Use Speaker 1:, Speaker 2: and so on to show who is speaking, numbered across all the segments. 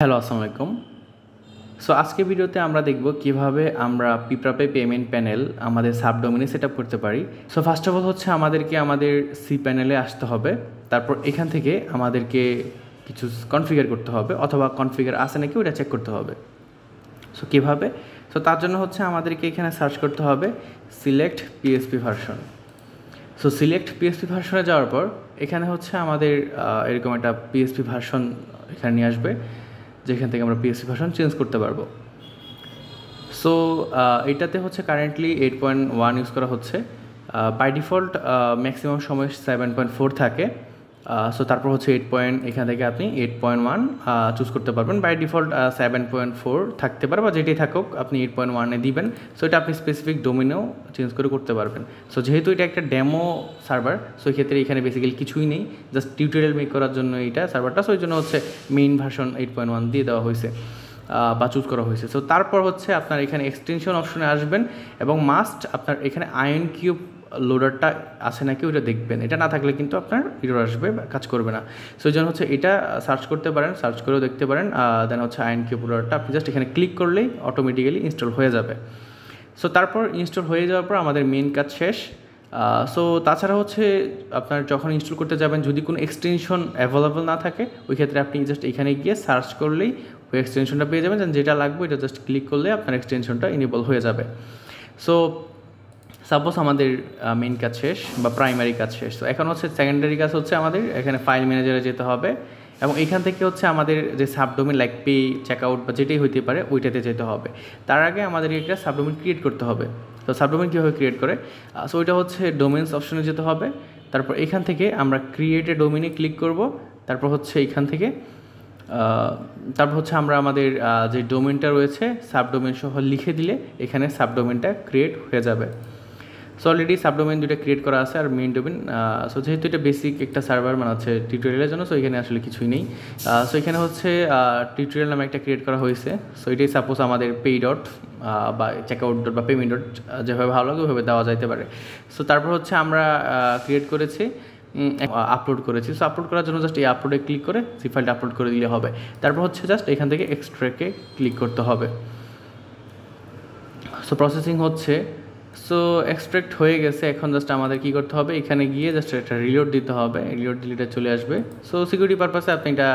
Speaker 1: Hello, আসসালামু আলাইকুম। So আজকের ভিডিওতে আমরা দেখব কিভাবে আমরা পিপ্রাপে পেমেন্ট প্যানেল আমাদের সাবডোমেনে সেট আপ করতে পারি। সো ফার্স্ট অফ অল হচ্ছে আমাদেরকে আমাদের সি প্যানেলে আসতে হবে। তারপর এখান থেকে আমাদেরকে কিছু কনফিগার করতে হবে, অথবা কনফিগার আছে নাকি ওটা চেক করতে হবে। সো কীভাবে? সো তার জন্য হচ্ছে আমাদেরকে এখানে সার্চ করতে হবে select PSP version. So select PSP ভার্সনে যাওয়ার পর এখানে হচ্ছে আমাদের এরকম একটা পিএসপি ভার্সন এখানে নিয়ে আসবে, যেখান থেকে আমরা পিএসপি ভার্সন চেঞ্জ করতে পারবো। সো এটাতে হচ্ছে কারেন্টলি 8.1 ইউজ করা হচ্ছে। বাই ডিফল্ট ম্যাক্সিমাম সময় 7.4 থাকে। সো তারপর হচ্ছে এখান থেকে আপনি 8.1 চুজ করতে পারবেন। বাই ডিফল্ট 7.4 থাকতে পারে, বা যেটাই থাকুক আপনি 8.1-এ দিবেন। সো এটা আপনি স্পেসিফিক ডোমেনেও চেঞ্জ করে করতে পারবেন। সো যেহেতু এটা একটা ডেমো সার্ভার, সো এক্ষেত্রে এখানে বেসিক্যালি কিছুই নেই, জাস্ট টিউটোরিয়াল মেক করার জন্য এইটা সার্ভারটা। সো এই জন্য হচ্ছে মেইন ভার্সন 8.1 দিয়ে দেওয়া হয়েছে বা চুজ করা হয়েছে। সো তারপর হচ্ছে আপনার এখানে এক্সটেনশন অপশনে আসবেন এবং মাস্ট আপনার এখানে আয়ন কিউব লোডারটা আছে নাকি ওইটা দেখবেন। এটা না থাকলে কিন্তু আপনার এরর আসবে, কাজ করবে না। সো এই জন্য হচ্ছে এটা সার্চ করতে পারেন, সার্চ করেও দেখতে পারেন। দেন হচ্ছে আয়ন কিউব লোডারটা আপনি জাস্ট এখানে ক্লিক করলেই অটোমেটিক্যালি ইনস্টল হয়ে যাবে। সো তারপর ইনস্টল হয়ে যাওয়ার পর আমাদের মেইন কাজ শেষ। সো তাছাড়া হচ্ছে আপনার যখন ইনস্টল করতে যাবেন, যদি কোনো এক্সটেনশন অ্যাভেলেবল না থাকে, ওই ক্ষেত্রে আপনি জাস্ট এখানে গিয়ে সার্চ করলেই ওই এক্সটেনশনটা পেয়ে যাবেন। যেটা লাগবে এটা জাস্ট ক্লিক করলে আপনার এক্সটেনশনটা ইনেবল হয়ে যাবে। সো সাপোজ আমাদের মেইন কাজ শেষ বা প্রাইমারি কাজ শেষ। তো এখন হচ্ছে সেকেন্ডারি কাজ হচ্ছে আমাদের এখানে ফাইল ম্যানেজারে যেতে হবে, এবং এখান থেকে হচ্ছে আমাদের যে সাবডোমেন লাইক পে, চেকআউট বা যেটাই হইতে পারে ওইটাতে যেতে হবে। তার আগে আমাদেরকে একটা সাবডোমেন ক্রিয়েট করতে হবে। তো সাবডোমেন কীভাবে ক্রিয়েট করে? সো ওইটা হচ্ছে ডোমেন্স অপশনে যেতে হবে। তারপর এখান থেকে আমরা ক্রিয়েট এ ডোমেনে ক্লিক করব। তারপর হচ্ছে এখান থেকে আমরা আমাদের যে ডোমেনটা রয়েছে সাবডোমেন সহ লিখে দিলে এখানে সাবডোমেনটা ক্রিয়েট হয়ে যাবে। সো অলরেডি সাবডোমেন দুটো ক্রিয়েট করা আছে আর মেইন ডোমেন। সো যেহেতু এটা বেসিক একটা সার্ভার মানে হচ্ছে টিউটোরিয়ালের জন্য, সো এখানে আসলে কিছুই নেই। সো এখানে হচ্ছে টিউটোরিয়াল নামে একটা ক্রিয়েট করা হয়েছে। সো এটাই সাপোজ আমাদের পে ডট বা চেকআউট ডট বা পেমেন্ট ডট, যেভাবে ভালো লাগে ওইভাবে দেওয়া যাইতে পারে। সো তারপর হচ্ছে আমরা ক্রিয়েট করেছি, আপলোড করেছি। সো আপলোড করার জন্য জাস্ট এই আপলোডে ক্লিক করে সি ফাইলটা আপলোড করে দিলে হবে। তারপর হচ্ছে জাস্ট এখান থেকে এক্সট্রাকে ক্লিক করতে হবে। সো প্রসেসিং হচ্ছে। সো এক্সট্রাক্ট হয়ে গেছে। এখন জাস্ট আমাদের কী করতে হবে, এখানে গিয়ে জাস্ট একটা রিলোড দিতে হবে। রিলোড দিলে এটা চলে আসবে। সো সিকিউরিটি পারপাসে আপনি এটা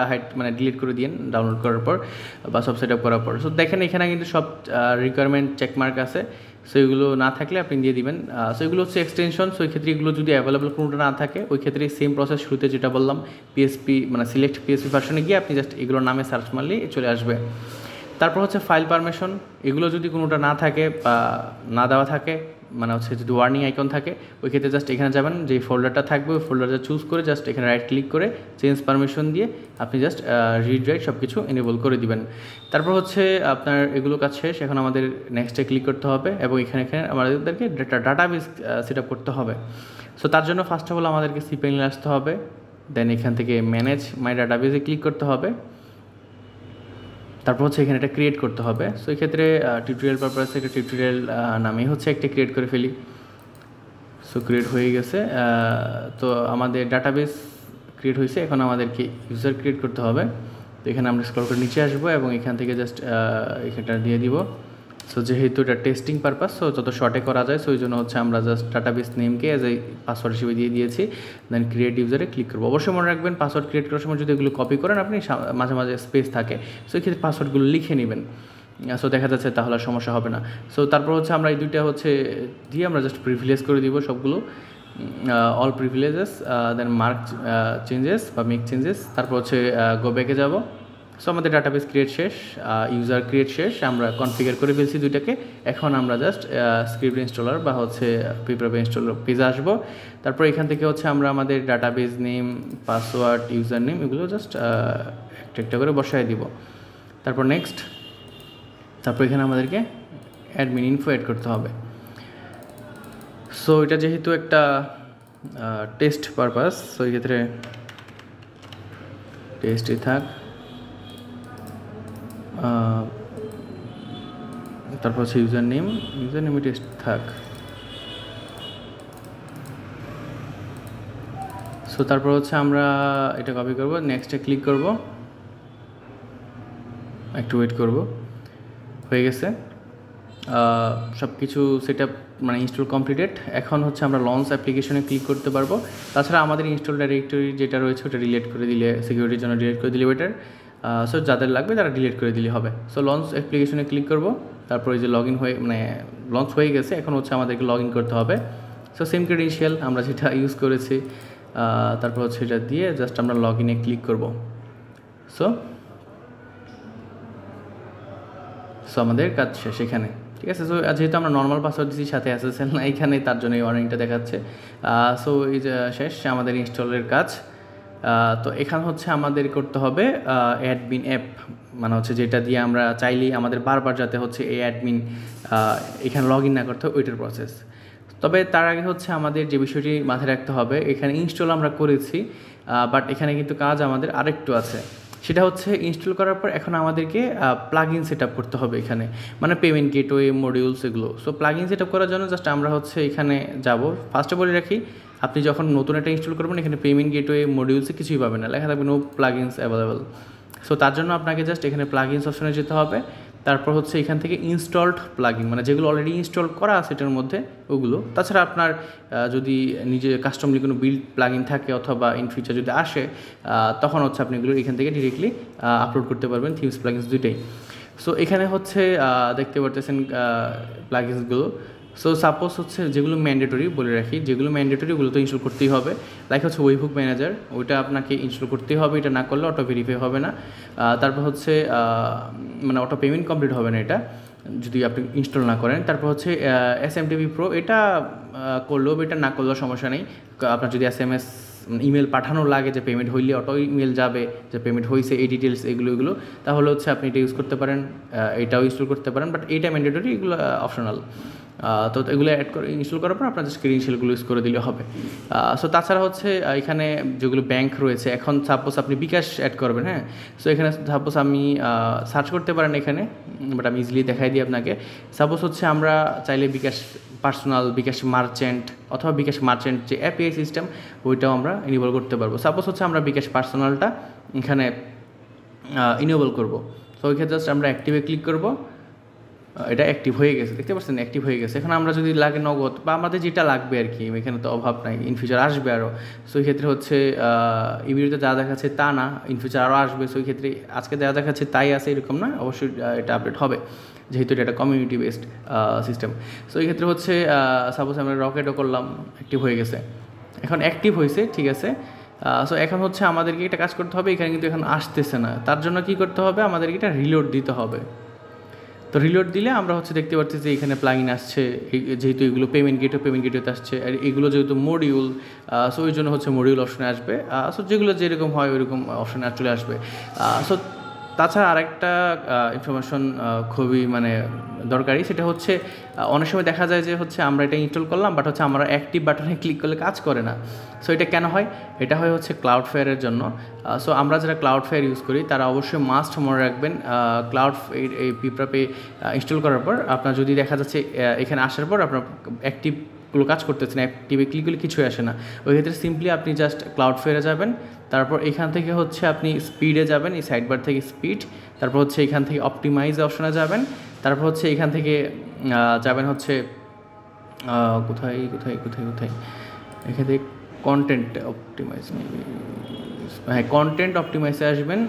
Speaker 1: ডিলিট করে দিন ডাউনলোড করার পর বা সব সেট আপ করার পর। সো দেখেন এখানে কিন্তু সব রিকোয়ারমেন্ট চেকমার্ক আছে। সো এগুলো না থাকলে আপনি দিয়ে দিবেন। সো এগুলো হচ্ছে এক্সটেনশন। সো এই ক্ষেত্রে এগুলো যদি অ্যাভেলেবল কোনোটা না থাকে, ওই ক্ষেত্রে সেম প্রসেস শুরুতে যেটা বললাম পিএসপি সিলেক্ট পিএসপি ভার্সনে গিয়ে আপনি জাস্ট এগুলোর নামে সার্চ মারলেই চলে আসবে। তারপর হচ্ছে ফাইল পারমিশন, এগুলো যদি কোনোটা না থাকে বা না দেওয়া থাকে, হচ্ছে যদি ওয়ার্নিং আইকন থাকে, ওই ক্ষেত্রে জাস্ট এখানে যাবেন, যে ফোল্ডারটা থাকবে ওই ফোল্ডারটা চুজ করে জাস্ট এখানে রাইট ক্লিক করে চেঞ্জ পারমিশন দিয়ে আপনি জাস্ট রিড রাইট সব কিছু এনেবল করে দিবেন। তারপর হচ্ছে আপনার এগুলো কাজ শেষ। এখন আমাদের নেক্সটে ক্লিক করতে হবে এবং এখানে আমাদেরকে ডাটাবেস সেট আপ করতে হবে। সো তার জন্য ফার্স্ট অফ অল আমাদেরকে সি প্যানেলে আসতে হবে। দেন এখান থেকে ম্যানেজ মাই ডাটাবেসে ক্লিক করতে হবে। তারপর হচ্ছে এখানে একটা ক্রিয়েট করতে হবে। সো এই ক্ষেত্রে টিউটোরিয়াল পারপাসে একটা টিউটোরিয়াল নামেই হচ্ছে একটা ক্রিয়েট করে ফেলি। সো ক্রিয়েট হয়ে গেছে। তো আমাদের ডাটাবেস ক্রিয়েট হয়েছে। এখন আমাদেরকে ইউজার ক্রিয়েট করতে হবে। তো এখানে আমরা স্ক্রল করে নিচে আসবো এবং এখান থেকে জাস্ট এখানটা দিয়ে দিব। সো যেহেতু এটা টেস্টিং পারপাস, সো যত শর্টে করা যায়, সো ওই জন্য হচ্ছে আমরা জাস্ট ডাটাবেস নেমকে অ্যাজ এ পাসওয়ার্ড হিসেবে দিয়ে দিয়েছি। দেন ক্রিয়েট ইউজারে ক্লিক করবো। অবশ্যই মনে রাখবেন পাসওয়ার্ড ক্রিয়েট করার সময় যদি এগুলো কপি করেন আপনি, মাঝে মাঝে স্পেস থাকে, সো এই ক্ষেত্রে পাসওয়ার্ডগুলো লিখে নেবেন। সো দেখা যাচ্ছে তাহলে সমস্যা হবে না। সো তারপর হচ্ছে আমরা এই দুইটা হচ্ছে দিয়ে আমরা জাস্ট প্রিভিলেজ করে দিব সবগুলো, অল প্রিভিলেজেস। দেন মার্ক চেঞ্জেস বা মেক চেঞ্জেস। তারপর হচ্ছে গো ব্যাকে যাব। সো আমাদের ডাটাবেস ক্রিয়েট শেষ, ইউজার ক্রিয়েট শেষ, আমরা কনফিগার করে ফেলছি দুইটাকে। এখন আমরা জাস্ট স্ক্রিপ্ট ইনস্টলার বা হচ্ছে পিপ্রাপে ইনস্টলার পেজে আসবো। তারপর এখান থেকে হচ্ছে আমরা আমাদের database name, password, user name এগুলো জাস্ট একটা একটা করে বসায় দিব। তারপর নেক্সট। তারপর এখানে আমাদেরকে অ্যাডমিন ইনফো অ্যাড করতে হবে। সো এটা যেহেতু একটা টেস্ট পারপাস, সো এই ক্ষেত্রে টেস্টই থাক। তারপর হচ্ছে ইউজার নেমে টেস্ট থাক। সো তারপর হচ্ছে আমরা এটা কপি করব, নেক্সটে ক্লিক করব। একটু ওয়েট করব। হয়ে গেছে, সব কিছু সেট আপ মানে ইনস্টল কমপ্লিটেড। এখন হচ্ছে আমরা লঞ্চ অ্যাপ্লিকেশনে ক্লিক করতে পারবো। তাছাড়া আমাদের ইনস্টল ডাইরেক্টরি যেটা রয়েছে ওটা ডিলিট করে দিলে, সিকিউরিটির জন্য ডিলিট করে দিলে বেটার। সো যাদের লাগবে তারা ডিলিট করে দিলে হবে। সো লঞ্চ অ্যাপ্লিকেশনে ক্লিক করব, তারপর এই যে লগ ইন হয়ে মানে লঞ্চ হয়ে গেছে। এখন হচ্ছে আমাদেরকে লগ ইন করতে হবে। সো সেম ক্রেডেনশিয়াল আমরা যেটা ইউজ করেছি, তারপর হচ্ছে এটা দিয়ে জাস্ট আমরা লগ ইনে ক্লিক করব। সো আমাদের কাজ শেষ এখানে, ঠিক আছে। সো যেহেতু আমরা নর্মাল পাসওয়ার্ড দিচ্ছি, সাথে SSL না এখানে, তার জন্য এই ওয়ার্নিংটা দেখাচ্ছে। সো এই যে শেষ আমাদের ইনস্টলের কাজ। তো এখানে হচ্ছে আমাদের করতে হবে অ্যাডমিন অ্যাপ, মানে হচ্ছে যেটা দিয়ে আমরা চাইলেই আমাদের বারবার যাতে হচ্ছে এই অ্যাডমিন এখানে লগ ইন না করতে হয় ওইটার প্রসেস। তবে তার আগে হচ্ছে আমাদের যে বিষয়টি মাথায় রাখতে হবে, এখানে ইনস্টল আমরা করেছি, বাট এখানে কিন্তু কাজ আমাদের আরেকটু আছে। সেটা হচ্ছে ইনস্টল করার পর এখন আমাদেরকে প্লাগ ইন সেট আপ করতে হবে এখানে, মানে পেমেন্ট গেটওয়ে, মডিউলস এগুলো। So plug in shed up করার জন্য জাস্ট আমরা হচ্ছে এখানে যাব। ফার্স্টে বলে রাখি, আপনি যখন নতুন একটা ইনস্টল করবেন এখানে পেমেন্ট গেটওয়ে, মডিউলসে কিছুই পাবেন না, লেখা থাকবে নো প্লাগ ইনস অ্যাভেলেবল। সো তার জন্য আপনাকে জাস্ট এখানে প্লাগ ইনস অপশনে যেতে হবে। তারপর হচ্ছে এখান থেকে ইনস্টলড প্লাগইন, মানে যেগুলো অলরেডি ইনস্টল করা আছে এটার মধ্যে ওগুলো। তাছাড়া আপনার যদি নিজে কাস্টমলি কোনো বিল্ড প্লাগইন থাকে অথবা ইন ফিউচার যদি আসে, তখন হচ্ছে আপনি এগুলো এখান থেকে ডিরেক্টলি আপলোড করতে পারবেন, থিমস প্লাগইনস দুইটাই। সো এখানে হচ্ছে দেখতে পারতেছেন প্লাগইনসগুলো। সো সাপোজ হচ্ছে যেগুলো ম্যান্ডেটরি বলে রাখি, যেগুলো ম্যান্ডেটরি ওগুলো তো ইনস্টল করতেই হবে। লাইক হচ্ছে ওয়েবহুক ম্যানেজার, ওইটা আপনাকে ইনস্টল করতেই হবে, এটা না করলে অটো ভেরিফাই হবে না। তারপর হচ্ছে মানে অটো পেমেন্ট কমপ্লিট হবে না এটা যদি আপনি ইনস্টল না করেন। তারপর হচ্ছে SMTP Pro, এটা করলেও এটা না করলেও সমস্যা নেই। আপনার যদি SMS ইমেল পাঠানো লাগে যে পেমেন্ট হইলে অটো ইমেল যাবে যে পেমেন্ট হয়েছে, এই ডিটেলস এগুলো, তাহলে হচ্ছে আপনি এটা ইউজ করতে পারেন, এটাও ইনস্টল করতে পারেন, বাট এইটা ম্যান্ডেটরি, এগুলো অপশনাল। তো এগুলো অ্যাড করে ইনস্টল করার পর আপনার জাস্ট ক্রেডেনশিয়ালগুলো ইউজ করে দিলে হবে। সো তাছাড়া হচ্ছে এখানে যেগুলো ব্যাংক রয়েছে, এখন সাপোজ আপনি বিকাশ অ্যাড করবেন, হ্যাঁ। সো এখানে সাপোজ আমি সার্চ করতে পারেন এখানে, বাট আমি ইজিলি দেখাই দিই আপনাকে। সাপোজ হচ্ছে আমরা চাইলে বিকাশ পার্সোনাল, বিকাশ মার্চেন্ট অথবা বিকাশ মার্চেন্ট যে API সিস্টেম, ওইটাও আমরা ইনেবল করতে পারবো। সাপোজ হচ্ছে আমরা বিকাশ পার্সোনালটা এখানে ইনেবল করব। সো ওইখানে জাস্ট আমরা অ্যাক্টিভে ক্লিক করব। এটা অ্যাক্টিভ হয়ে গেছে, দেখতে পাচ্ছেন অ্যাক্টিভ হয়ে গেছে। এখন আমরা যদি লাগে নগদ বা আমাদের যেটা লাগবে আর কি, এখানে তো অভাব নাই, ইন ফিউচার আসবে আরও। সো এই ক্ষেত্রে হচ্ছে এই ভিডিওতে যা দেখাচ্ছে তা না, ইন ফিউচার আরও আসবে। সো এই ক্ষেত্রে আজকে যা দেখাচ্ছে তাই আছে এরকম না, অবশ্যই এটা আপডেট হবে, যেহেতু এটা একটা কমিউনিটি বেসড সিস্টেম। সো এই ক্ষেত্রে হচ্ছে সাপোজ আমরা রকেটও করলাম, অ্যাক্টিভ হয়ে গেছে, এখন অ্যাক্টিভ হয়েছে, ঠিক আছে। সো এখন হচ্ছে আমাদেরকে একটা কাজ করতে হবে, এখানে কিন্তু এখন আসতেছে না, তার জন্য কি করতে হবে, আমাদেরকে এটা রিলোড দিতে হবে। তো রিলোড দিলে আমরা হচ্ছে দেখতে পাচ্ছি যে এখানে প্লাগইন আসছে, যেহেতু এগুলো পেমেন্ট গেটওয়েতে আসছে, আর এগুলো যেহেতু মডিউল, সো ওই জন্য হচ্ছে মডিউল অপশনে আসবে। সো যেগুলো যেরকম হয় ওইরকম অপশনে চলে আসবে। সো তাছাড়া আরেকটা ইনফরমেশন খুবই মানে দরকারি, সেটা হচ্ছে অনেক সময় দেখা যায় যে হচ্ছে আমরা এটা ইনস্টল করলাম, বাট হচ্ছে আমরা অ্যাক্টিভ বাটনে ক্লিক করলে কাজ করে না। সো এটা কেন হয়? এটা হয় হচ্ছে ক্লাউডফেয়ারের জন্য। সো আমরা যারা ক্লাউডফেয়ার ইউজ করি তারা অবশ্যই মাস্ট মনে রাখবেন, এই পিপ্রাপে ইনস্টল করার পর আপনার যদি দেখা যাচ্ছে এখানে আসার পর আপনার অ্যাক্টিভগুলো কাজ করতেছে না, অ্যাক্টিভে ক্লিক করলে কিছুই আসে না, ওই ক্ষেত্রে সিম্পলি আপনি জাস্ট ক্লাউডফেয়ারে যাবেন, তারপর এখান থেকে হচ্ছে আপনি স্পিডে যাবেন, এই সাইডবার থেকে স্পিড, তারপর হচ্ছে এখান থেকে অপটিমাইজ অপশনে যাবেন, তারপর হচ্ছে এখান থেকে যাবেন হচ্ছে কোথায় এখান থেকে কন্টেন্ট অপটিমাইজ, হ্যাঁ কন্টেন্ট অপটিমাইজে আসবেন।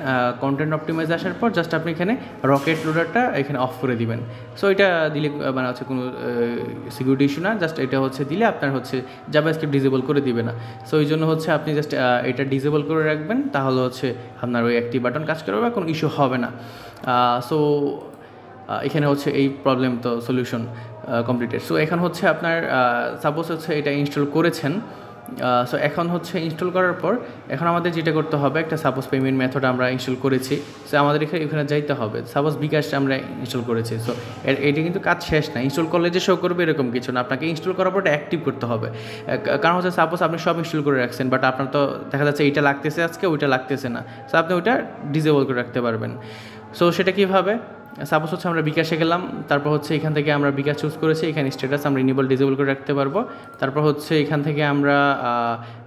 Speaker 1: কন্টেন্ট অপটিমাইজে আসার পর জাস্ট আপনি এখানে রকেট লোডারটা এখানে অফ করে দিবেন। সো এটা দিলে মানে হচ্ছে কোনো সিকিউরিটি ইস্যু না, জাস্ট এটা হচ্ছে দিলে আপনার হচ্ছে জাভাস্ক্রিপ্ট ডিসেবল করে দিবে না। সো এই জন্য হচ্ছে আপনি জাস্ট এটা ডিসেবল করে রাখবেন, তাহলে হচ্ছে আপনার ওই অ্যাক্টিভ বাটন কাজ করবে বা কোনো ইস্যু হবে না। সো এখানে হচ্ছে এই প্রবলেম তো সলিউশন কমপ্লিটেড। সো এখন হচ্ছে আপনার সাপোজ হচ্ছে এটা ইনস্টল করেছেন, সো এখন হচ্ছে ইনস্টল করার পর এখন আমাদের যেটা করতে হবে, একটা সাপোজ পেমেন্ট মেথড আমরা ইনস্টল করেছি, সো আমাদের এখানে যাইতে হবে। সাপোজ বিকাশ আমরা ইনস্টল করেছি, সো এটা কিন্তু কাজ শেষ না, ইনস্টল করলে যে শো করবে এরকম কিছু না, আপনাকে ইনস্টল করার পর অ্যাক্টিভ করতে হবে। কারণ হচ্ছে সাপোজ আপনি সব ইনস্টল করে রাখছেন, বাট আপনার তো দেখা যাচ্ছে এইটা লাগতেছে আজকে, ওইটা লাগতেছে না, সো আপনি ওইটা ডিসেবল করে রাখতে পারবেন। সো সেটা কীভাবে, সাপোজ হচ্ছে আমরা বিকাশে গেলাম, তারপর হচ্ছে এখান থেকে আমরা বিকাশ চুজ করেছি, এখানে স্ট্যাটাস আমরা ইনেবল ডিসেবল করে রাখতে পারবো। তারপর হচ্ছে এখান থেকে আমরা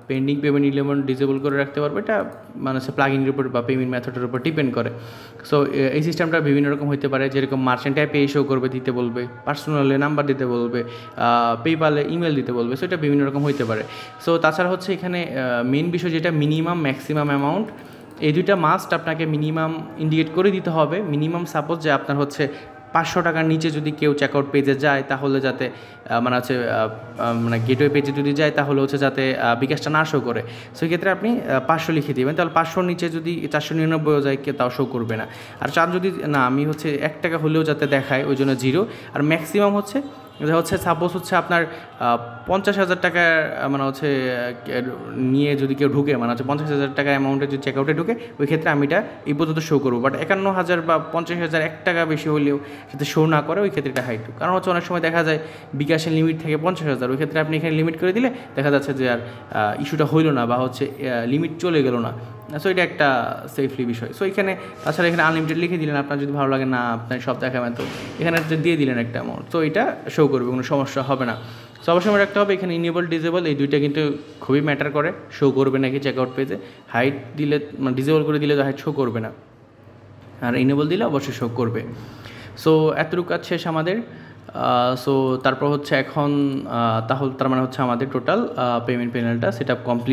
Speaker 1: পেন্ডিং পেমেন্ট ইলেভেন ডিসেবল করে রাখতে পারবো। এটা মানে হচ্ছে প্লাগইনের উপর বা পেমেন্ট মেথডের উপর ডিপেন্ড করে। সো এই সিস্টেমটা বিভিন্ন রকম হতে পারে, যেরকম মার্চেন্ট অ্যাপে শো করবে, দিতে বলবে, পার্সোনালে নাম্বার দিতে বলবে, পেপালে ইমেল দিতে বলবে। সো এটা বিভিন্ন রকম হতে পারে। সো তাছাড়া হচ্ছে এখানে মেন বিষয় যেটা মিনিমাম ম্যাক্সিমাম অ্যামাউন্ট, এই দুইটা মাস্ট আপনাকে মিনিমাম ইন্ডিকেট করে দিতে হবে। মিনিমাম সাপোজ যে আপনার হচ্ছে 500 টাকার নিচে যদি কেউ চেকআউট পেজে যায়, তাহলে যাতে মানে হচ্ছে মানে গেটওয়ে পেজে যদি যায়, তাহলে হচ্ছে যাতে বিকাশটা না শো করে। সেই ক্ষেত্রে আপনি 500 লিখে দেবেন। তাহলে 500-র নিচে যদি 499 যায়, তাও শো করবে না। আর চার যদি না, আমি হচ্ছে 1 টাকা হলেও যাতে দেখায়, ওই জন্য 0। আর ম্যাক্সিমাম হচ্ছে সাপোজ হচ্ছে আপনার 50,000 টাকা মানে হচ্ছে নিয়ে যদি কেউ ঢুকে, মানে হচ্ছে 50,000 টাকা অ্যামাউন্টে যদি চেকআউটে ঢুকে, ওই ক্ষেত্রে আমি এটা এই পর্যন্ত শো করবো। বাট 51,000 বা 50,000 1 টাকা বেশি হলেও যাতে শো না করে, ওই ক্ষেত্রে এটা হাইড। কারণ হচ্ছে অনেক সময় দেখা যায় বিকাশের লিমিট থেকে 50,000, ওই ক্ষেত্রে আপনি এখানে লিমিট করে দিলে দেখা যাচ্ছে যে আর ইস্যুটা হইলো না, বা হচ্ছে লিমিট চলে গেলো না। সো এটা একটা সেফলি বিষয়। সো এখানে তাছাড়া এখানে আনলিমিটেড লিখে দিলেন, আপনার যদি ভালো লাগে না আপনার সব দেখাবেন, তো এখানে দিয়ে দিলেন একটা অ্যামাউন্ট, তো এটা শো করবে, কোনো সমস্যা হবে না। সো অবশ্যই রাখতে হবে এখানে ইনেবল ডিসেবল এই দুইটা কিন্তু খুবই ম্যাটার করে, শো করবে নাকি চেকআউট পেজে। হাইড দিলে মানে ডিসেবল করে দিলে তো হাইড শো করবে না, আর ইনেবল দিলে অবশ্যই শো করবে। সো এতটুকু কাজ শেষ আমাদের। সো তারপর হচ্ছে এখন তাহলে তার মানে হচ্ছে আমাদের টোটাল পেমেন্ট প্যানেলটা সেট আপ কমপ্লিট।